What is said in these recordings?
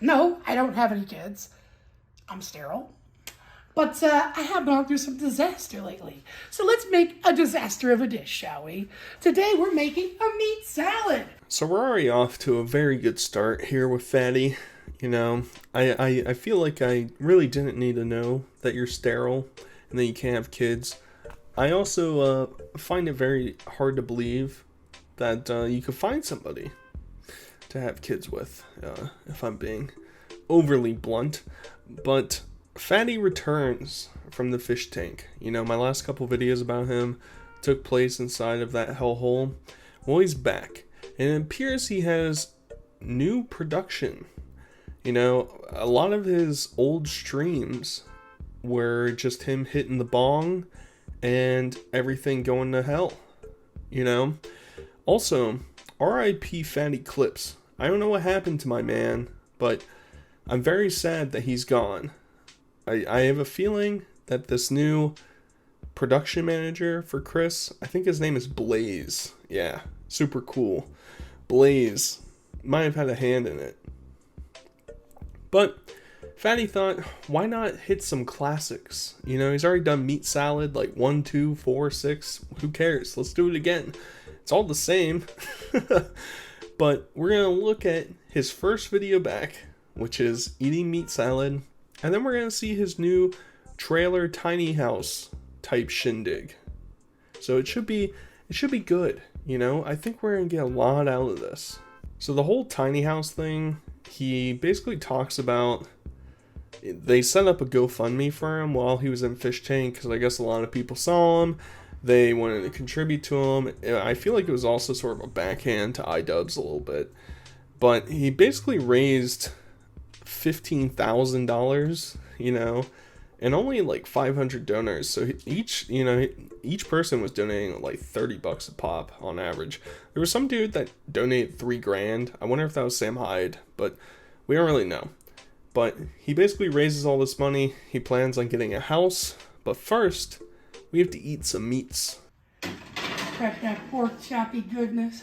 No, I don't have any kids. I'm sterile. But I have gone through some disaster lately. So let's make a disaster of a dish, shall we? Today we're making a meat salad. So we're already off to a very good start here with Fatty. You know, I feel like I really didn't need to know that you're sterile and that you can't have kids. I also find it very hard to believe that you could find somebody to have kids with, if I'm being overly blunt. But Fatty returns from the fish tank. You know, my last couple videos about him took place inside of that hellhole. Well, he's back. And it appears he has new production. You know, a lot of his old streams were just him hitting the bong and everything going to hell. You know? Also, RIP Fatty Clips. I don't know what happened to my man, but I'm very sad that he's gone. I have a feeling that this new production manager for Chris, I think his name is Blaze. Yeah, super cool. Blaze might have had a hand in it. But Fatty thought, why not hit some classics? You know, he's already done meat salad like 1, 2, 4, 6. Who cares? Let's do it again. It's all the same. But we're going to look at his first video back, which is eating meat salad. And then we're going to see his new trailer tiny house type shindig. So it should be good, you know? I think we're going to get a lot out of this. So the whole tiny house thing, he basically talks about, they set up a GoFundMe for him while he was in Fish Tank, because I guess a lot of people saw him. They wanted to contribute to him. I feel like it was also sort of a backhand to iDubbbz a little bit. But he basically raised $15,000, you know, and only like 500 donors. So each person was donating like $30 a pop on average. There was some dude that donated $3,000. I wonder if that was Sam Hyde, but we don't really know. But he basically raises all this money. He plans on getting a house, but first we have to eat some meats. Grab that pork choppy goodness,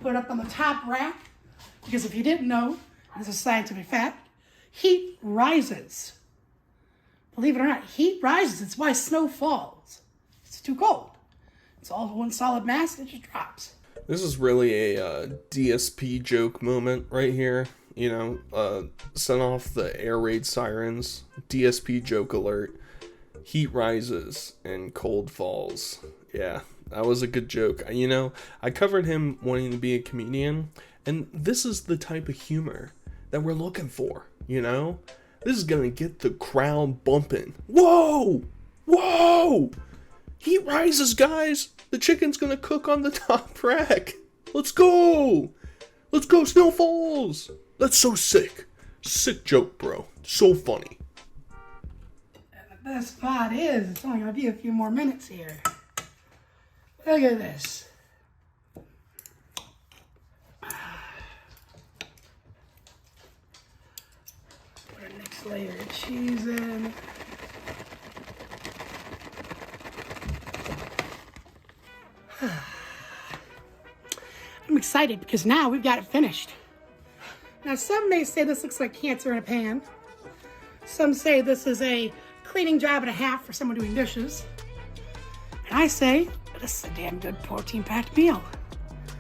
put it up on the top rack, because if you didn't know, this is a scientific fact, heat rises. Believe it or not, heat rises. It's why snow falls. It's too cold. It's all one solid mass, it just drops. This is really a DSP joke moment right here. You know, set off the air raid sirens. DSP joke alert. Heat rises and cold falls. Yeah, that was a good joke. You know, I covered him wanting to be a comedian, and this is the type of humor that we're looking for, you know? This is gonna get the crowd bumping. Whoa! Whoa! Heat rises, guys! The chicken's gonna cook on the top rack. Let's go! Let's go, snow falls! That's so sick. Sick joke, bro. So funny. And the best part is, it's only gonna be a few more minutes here. Look at this. Layer of cheese in. I'm excited because now we've got it finished. Now some may say this looks like cancer in a pan. Some say this is a cleaning job and a half for someone doing dishes. And I say this is a damn good protein-packed meal.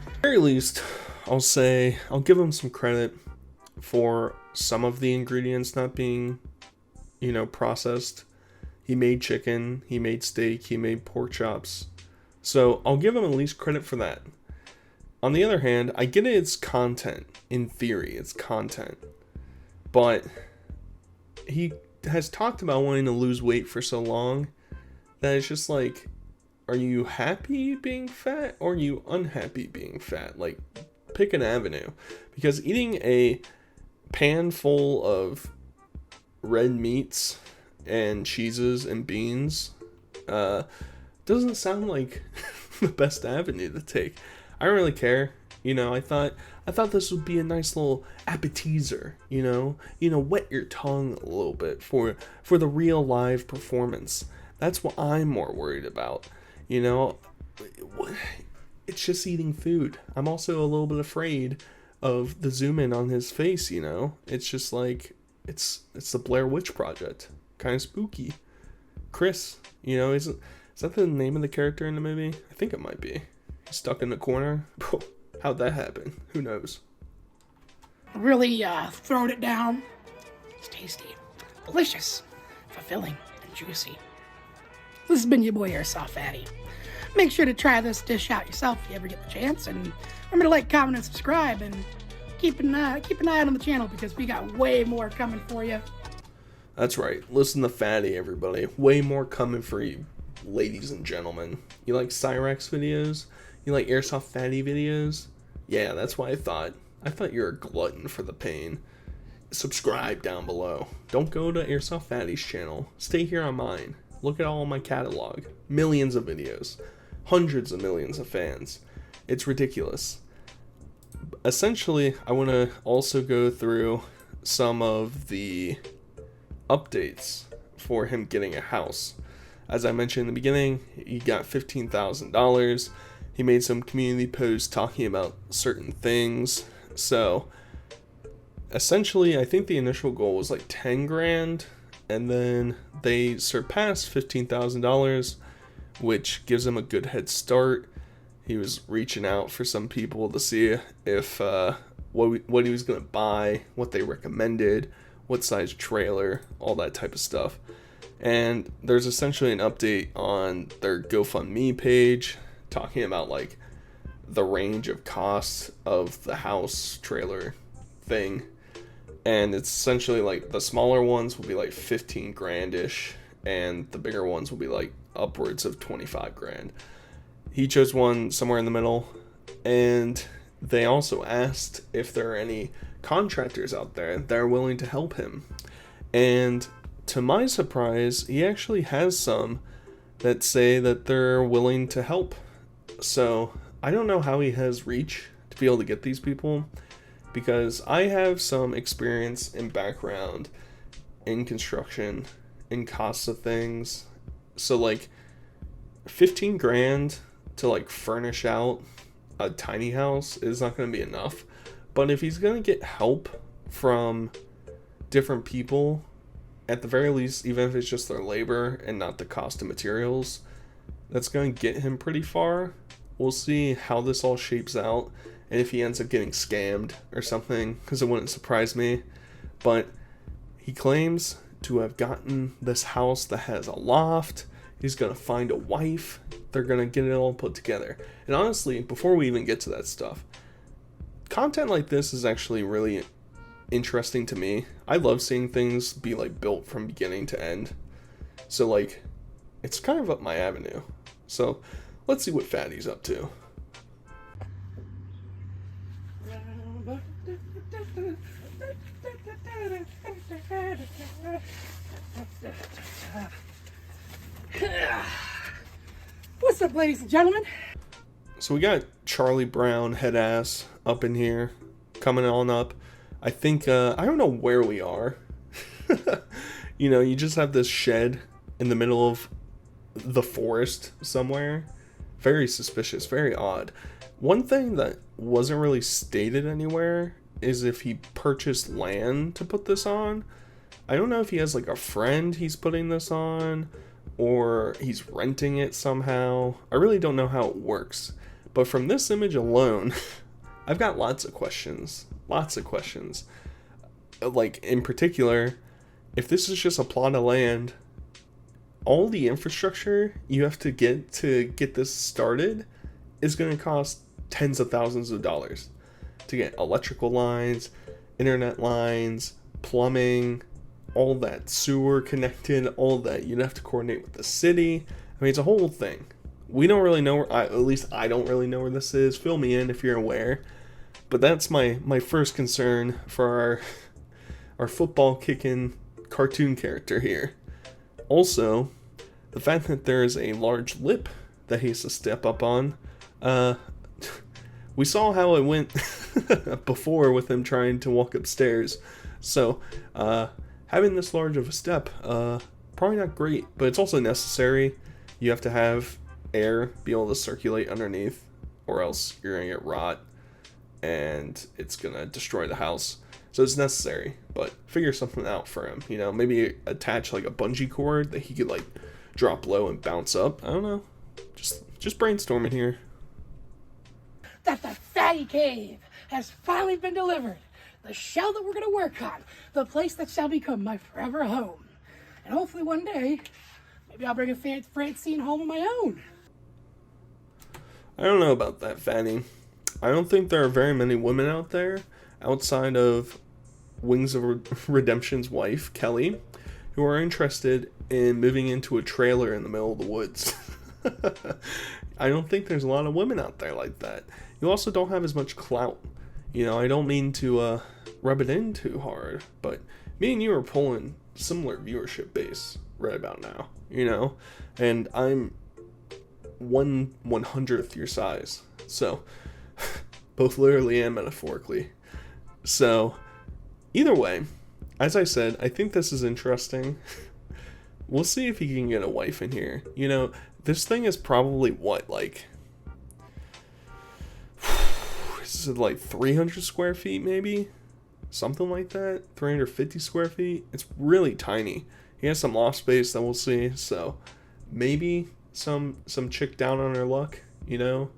At the very least, I'll give him some credit for some of the ingredients not being, you know, processed. He made chicken, he made steak, he made pork chops. So I'll give him at least credit for that. On the other hand, I get it's content. In theory, it's content. But he has talked about wanting to lose weight for so long that it's just like, are you happy being fat or are you unhappy being fat? Like, pick an avenue. Because eating a pan full of red meats and cheeses and beans doesn't sound like the best avenue to take. I don't really care. You know, I thought this would be a nice little appetizer, you know, wet your tongue a little bit for the real live performance. That's what I'm more worried about. You know, it's just eating food. I'm also a little bit afraid of the zoom in on his face, you know? It's just like, it's the Blair Witch Project. Kind of spooky. Chris, you know, is that the name of the character in the movie? I think it might be. He's stuck in the corner. How'd that happen? Who knows? Really throwed it down. It's tasty, delicious, fulfilling, and juicy. This has been your boy Airsoftfatty. Make sure to try this dish out yourself if you ever get the chance, and remember to like, comment, and subscribe, and keep an eye out on the channel because we got way more coming for you. That's right. Listen to Fatty, everybody. Way more coming for you, ladies and gentlemen. You like Cyrex videos? You like Airsoftfatty videos? Yeah, that's what I thought. I thought you were a glutton for the pain. Subscribe down below. Don't go to Airsoftfatty's channel. Stay here on mine. Look at all my catalog. Millions of videos. Hundreds of millions of fans. It's ridiculous. Essentially, I want to also go through some of the updates for him getting a house. As I mentioned in the beginning, he got $15,000. He made some community posts talking about certain things. So, essentially, I think the initial goal was like 10 grand, and then they surpassed $15,000, which gives him a good head start. He was reaching out for some people to see if what he was going to buy, what they recommended, what size trailer, all that type of stuff. And there's essentially an update on their GoFundMe page talking about like the range of costs of the house trailer thing. And it's essentially like the smaller ones will be like 15 grand-ish, and the bigger ones will be like upwards of 25 grand. He chose one somewhere in the middle, and they also asked if there are any contractors out there that are willing to help him. And to my surprise, he actually has some that say that they're willing to help. So I don't know how he has reach to be able to get these people, because I have some experience and background in construction, in costs of things. So like 15 grand to like furnish out a tiny house is not going to be enough. But if he's going to get help from different people, at the very least, even if it's just their labor and not the cost of materials, that's going to get him pretty far. We'll see how this all shapes out, and if he ends up getting scammed or something, because it wouldn't surprise me. But he claims to have gotten this house that has a loft. He's going to find a wife. They're going to get it all put together. And honestly, before we even get to that stuff, content like this is actually really interesting to me. I love seeing things be like built from beginning to end. So like, it's kind of up my avenue. So let's see what Fatty's up to. What's up, ladies and gentlemen? So we got Charlie Brown head ass up in here, coming on up. I think, I don't know where we are. You know, you just have this shed in the middle of the forest somewhere. Very suspicious, very odd. One thing that wasn't really stated anywhere is if he purchased land to put this on. I don't know if he has like a friend he's putting this on, or he's renting it somehow. I really don't know how it works. But from this image alone, I've got lots of questions. Lots of questions. Like, in particular, if this is just a plot of land, all the infrastructure you have to get this started is going to cost tens of thousands of dollars. To get electrical lines, internet lines, plumbing, all that, sewer connected, all that. You'd have to coordinate with the city. I mean, it's a whole thing. We don't really know where, at least I don't really know where this is. Fill me in if you're aware. But that's my first concern for our football kicking cartoon character here. Also, the fact that there is a large lip that he has to step up on. We saw how it went before with him trying to walk upstairs. So, having this large of a step, probably not great, but it's also necessary. You have to have air be able to circulate underneath, or else you're going to get rot. and it's gonna destroy the house. So it's necessary, but figure something out for him. You know, maybe attach like a bungee cord that he could like drop low and bounce up. I don't know. Just brainstorming here. That the fatty cave has finally been delivered. The shell that we're going to work on. The place that shall become my forever home. And hopefully one day, maybe I'll bring a Francine home of my own. I don't know about that, Fatty. I don't think there are very many women out there outside of Wings of Redemption's wife, Kelly, who are interested in moving into a trailer in the middle of the woods. I don't think there's a lot of women out there like that. You also don't have as much clout. You know, I don't mean to rub it in too hard, but me and you are pulling similar viewership base right about now, you know? And I'm 1/100th your size. So, both literally and metaphorically. So, either way, as I said, I think this is interesting. We'll see if he can get a wife in here. You know, this thing is probably what, like... Is it like 300 square feet maybe? Something like that? 350 square feet? It's really tiny. He has some loft space that we'll see, so maybe some chick down on her luck, you know?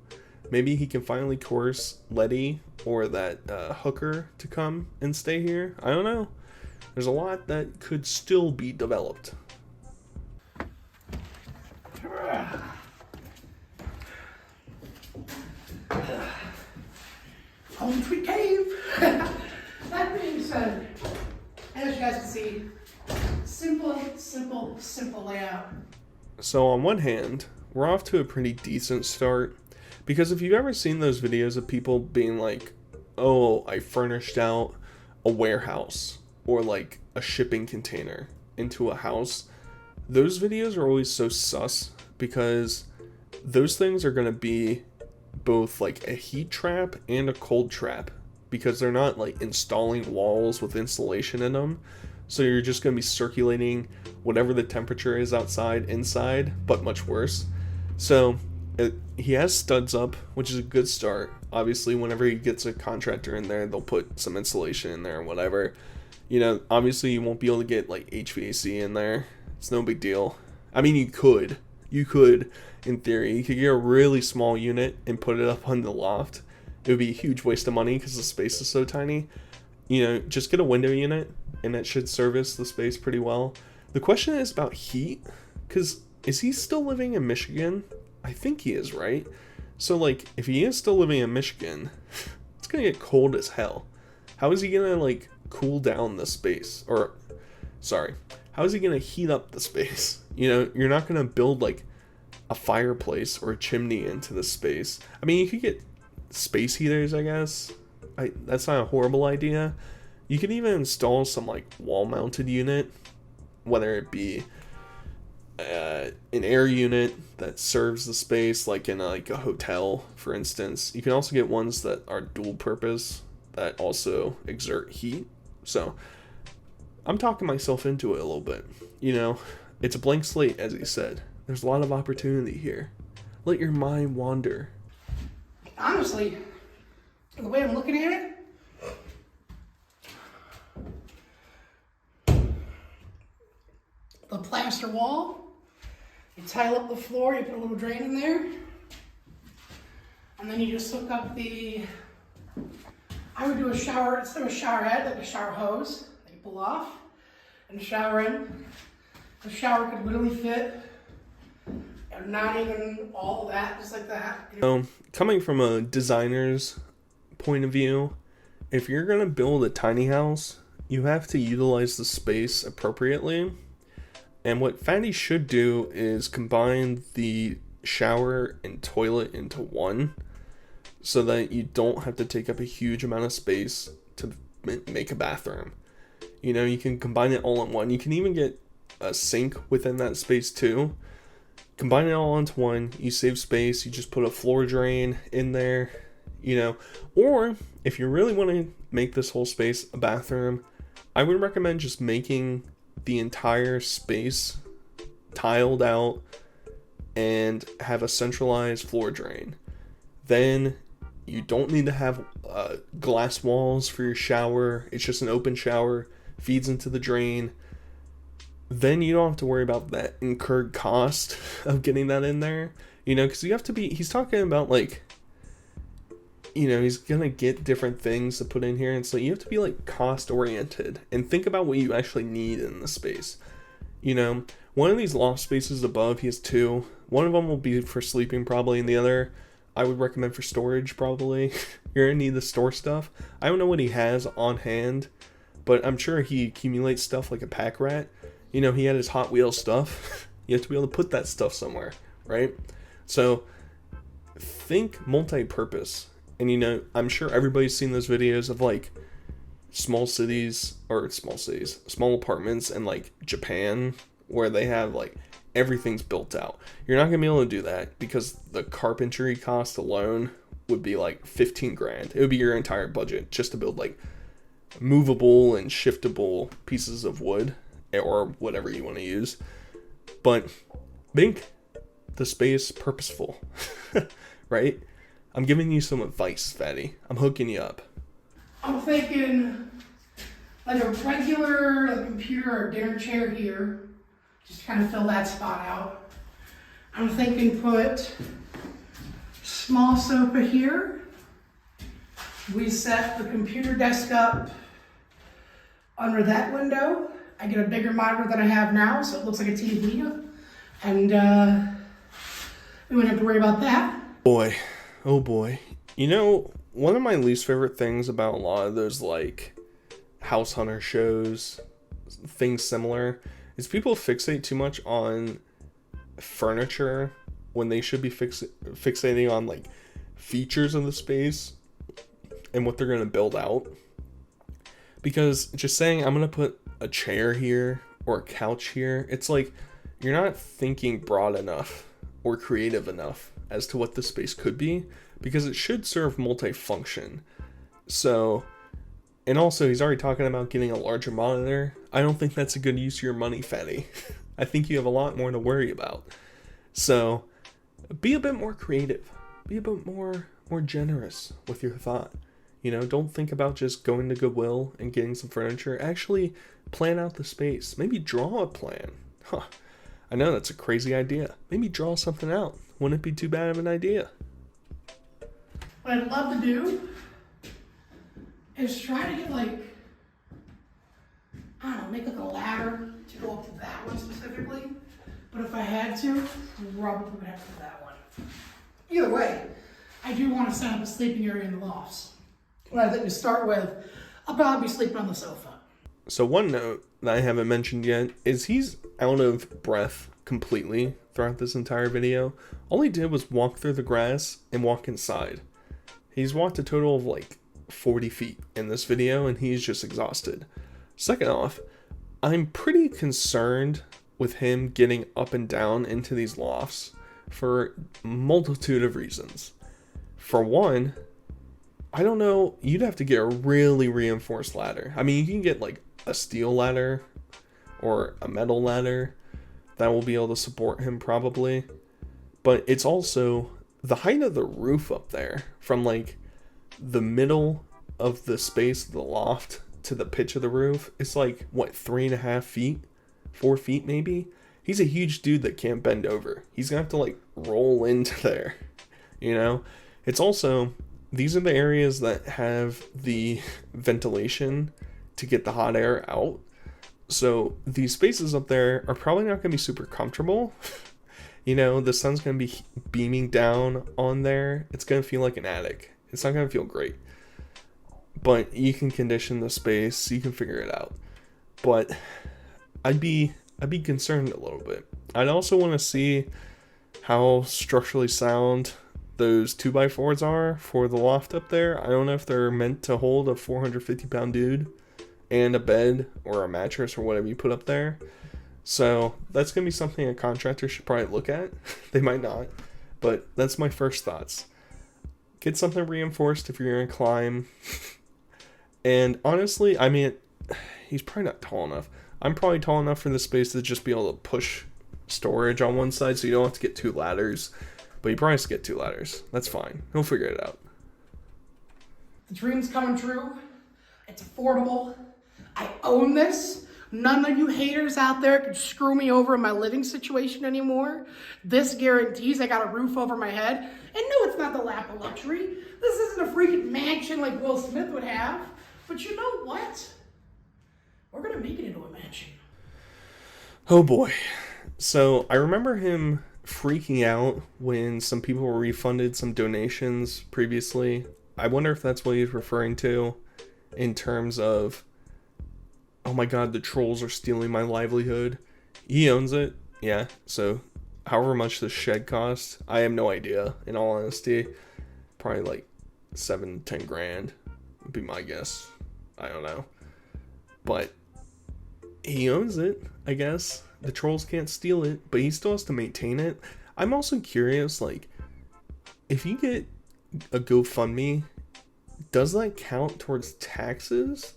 Maybe he can finally coerce Letty or that hooker to come and stay here. I don't know. There's a lot that could still be developed. Home sweet cave. That being said, as you guys can see, simple layout. So on one hand, we're off to a pretty decent start, because if you've ever seen those videos of people being like, oh, I furnished out a warehouse or like a shipping container into a house, those videos are always so sus, because those things are going to be both like a heat trap and a cold trap, because they're not like installing walls with insulation in them. So you're just going to be circulating whatever the temperature is outside inside, but much worse. So he has studs up, which is a good start. Obviously, whenever he gets a contractor in there, they'll put some insulation in there and whatever. You know, obviously you won't be able to get like HVAC in there. It's no big deal. I mean, you could in theory. You could get a really small unit and put it up on the loft. It would be a huge waste of money because the space is so tiny. You know, just get a window unit and that should service the space pretty well. The question is about heat, because is he still living in Michigan? I think he is, right? So like, if he is still living in Michigan, it's gonna get cold as hell. How is he gonna like cool down the space? Or, sorry, how is he gonna heat up the space? You know, you're not gonna build like a fireplace or a chimney into the space. I mean, you could get space heaters, I guess. That's not a horrible idea. You could even install some like wall-mounted unit, whether it be an air unit that serves the space, like in like a hotel, for instance. You can also get ones that are dual purpose that also exert heat. So I'm talking myself into it a little bit. You know, it's a blank slate, as he said. There's a lot of opportunity here. Let your mind wander. Honestly, the way I'm looking at it, the plaster wall, you tile up the floor, you put a little drain in there, and then you just hook up I would do a shower, instead of a shower head, like a shower hose that you pull off and shower in. The shower could literally fit, and not even all of that, just like that. Coming from a designer's point of view, if you're going to build a tiny house, you have to utilize the space appropriately. And what Fatty should do is combine the shower and toilet into one, so that you don't have to take up a huge amount of space to make a bathroom. You know, you can combine it all in one. You can even get a sink within that space too. Combine it all into one, you save space, you just put a floor drain in there, you know. Or if you really want to make this whole space a bathroom, I would recommend just making the entire space tiled out and have a centralized floor drain. Then You don't need to have glass walls for your shower. It's just an open shower, feeds into the drain. Then you don't have to worry about that incurred cost of getting that in there. You know, because you have to be, he's talking about like, you know, he's going to get different things to put in here. And so you have to be like cost oriented and think about what you actually need in the space. You know, one of these loft spaces above, he has 2. One of them will be for sleeping probably, and the other I would recommend for storage probably. You're going to need to store stuff. I don't know what he has on hand, but I'm sure he accumulates stuff like a pack rat. You know, he had his Hot Wheels stuff. You have to be able to put that stuff somewhere, right? So think multi-purpose. And, you know, I'm sure everybody's seen those videos of like small apartments in like Japan where they have like everything's built out. You're not gonna be able to do that because the carpentry cost alone would be like 15 grand. It would be your entire budget just to build like movable and shiftable pieces of wood or whatever you want to use. But make the space purposeful, right? I'm giving you some advice, Fatty. I'm hooking you up. I'm thinking like a regular computer or dinner chair here, just to kind of fill that spot out. I'm thinking put small sofa here. We set the computer desk up under that window. I get a bigger monitor than I have now, so it looks like a TV. And we wouldn't have to worry about that. Boy, oh boy. You know, one of my least favorite things about a lot of those like house hunter shows, things similar, is people fixate too much on furniture when they should be fixating on like features of the space and what they're going to build out. Because just saying I'm going to put a chair here or a couch here, it's like you're not thinking broad enough or creative enough as to what the space could be, because it should serve multifunction. So, and also he's already talking about getting a larger monitor. I don't think that's a good use of your money, Fatty. I think you have a lot more to worry about. So be a bit more creative, be a bit more generous with your thought. You know, don't think about just going to Goodwill and getting some furniture. Actually plan out the space. Maybe draw a plan. I know that's a crazy idea. Maybe draw something out. Wouldn't it be too bad of an idea? What I'd love to do is try to get like, I don't know, make like a ladder to go up to that one specifically. But if I had to, probably would have to do that one. Either way, I do want to set up a sleeping area in the lofts. But I think to start with, I'll probably be sleeping on the sofa. So one note that I haven't mentioned yet is he's out of breath completely throughout this entire video. All he did was walk through the grass and walk inside. He's walked a total of like 40 feet in this video and he's just exhausted. Second off, I'm pretty concerned with him getting up and down into these lofts for a multitude of reasons. For one, I don't know, you'd have to get a really reinforced ladder. I mean, you can get like a steel ladder or a metal ladder that will be able to support him probably. But it's also the height of the roof up there from like the middle of the space of the loft to the pitch of the roof. It's like, what, 3.5 feet? 4 feet maybe? He's a huge dude that can't bend over. He's gonna have to like roll into there, you know? It's also, these are the areas that have the ventilation to get the hot air out. So these spaces up there are probably not going to be super comfortable. You know, the sun's going to be beaming down on there. It's going to feel like an attic. It's not going to feel great. But you can condition the space. You can figure it out. But I'd be concerned a little bit. I'd also want to see how structurally sound those 2x4s are for the loft up there. I don't know if they're meant to hold a 450-pound dude and a bed or a mattress or whatever you put up there. So that's going to be something a contractor should probably look at. They might not, but that's my first thoughts. Get something reinforced if you're going to climb. And honestly, I mean, he's probably not tall enough. I'm probably tall enough for the space to just be able to push storage on one side so you don't have to get 2 ladders. But you probably have to get 2 ladders. That's fine. He'll figure it out. The dream's coming true. It's affordable. I own this. None of you haters out there can screw me over in my living situation anymore. This guarantees I got a roof over my head. And no, it's not the lap of luxury. This isn't a freaking mansion like Will Smith would have. But you know what? We're gonna make it into a mansion. Oh boy. So I remember him freaking out when some people were refunded some donations previously. I wonder if that's what he's referring to in terms of, oh my god, the trolls are stealing my livelihood. He owns it. Yeah. So however much the shed cost, I have no idea, in all honesty. Probably like 7-10 grand would be my guess. I don't know. But he owns it, I guess. The trolls can't steal it, but he still has to maintain it. I'm also curious, like, if you get a GoFundMe, does that count towards taxes?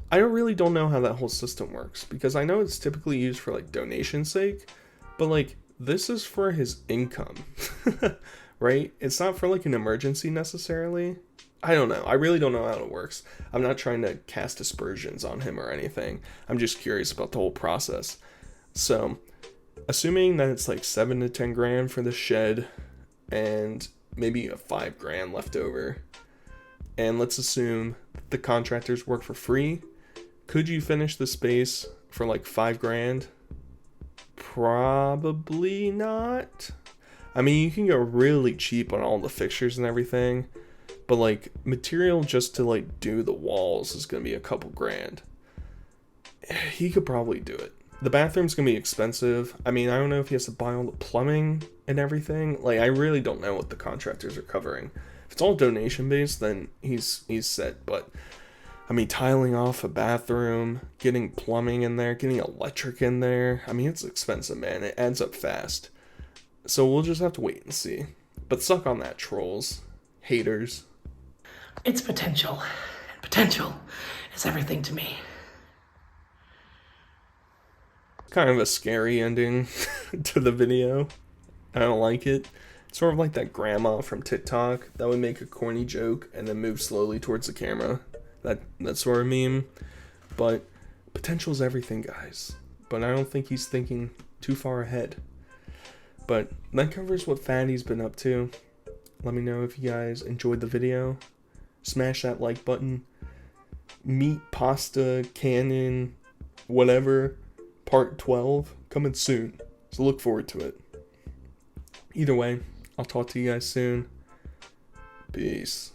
I really don't know how that whole system works, because I know it's typically used for, like, donation sake, but, like, this is for his income, right? It's not for, like, an emergency necessarily. I don't know. I really don't know how it works. I'm not trying to cast aspersions on him or anything. I'm just curious about the whole process. So, assuming that it's like 7 to 10 grand for the shed and maybe a 5 grand left over, and let's assume the contractors work for free, could you finish the space for like 5 grand? Probably not. I mean, you can go really cheap on all the fixtures and everything, but like material just to like do the walls is going to be a couple grand. He could probably do it. The bathroom's going to be expensive. I mean, I don't know if he has to buy all the plumbing and everything. Like, I really don't know what the contractors are covering. If it's all donation based, then he's set. But, I mean, tiling off a bathroom, getting plumbing in there, getting electric in there. I mean, it's expensive, man. It adds up fast. So we'll just have to wait and see. But suck on that, trolls. Haters. It's potential. Potential is everything to me. Kind of a scary ending to the video. I don't like it. It's sort of like that grandma from TikTok that would make a corny joke and then move slowly towards the camera. That sort of meme. But potential is everything, guys. But I don't think he's thinking too far ahead. But that covers what Fatty's been up to. Let me know if you guys enjoyed the video. Smash that like button. Meat, pasta, cannon, whatever. Part 12 coming soon. So look forward to it. Either way, I'll talk to you guys soon. Peace.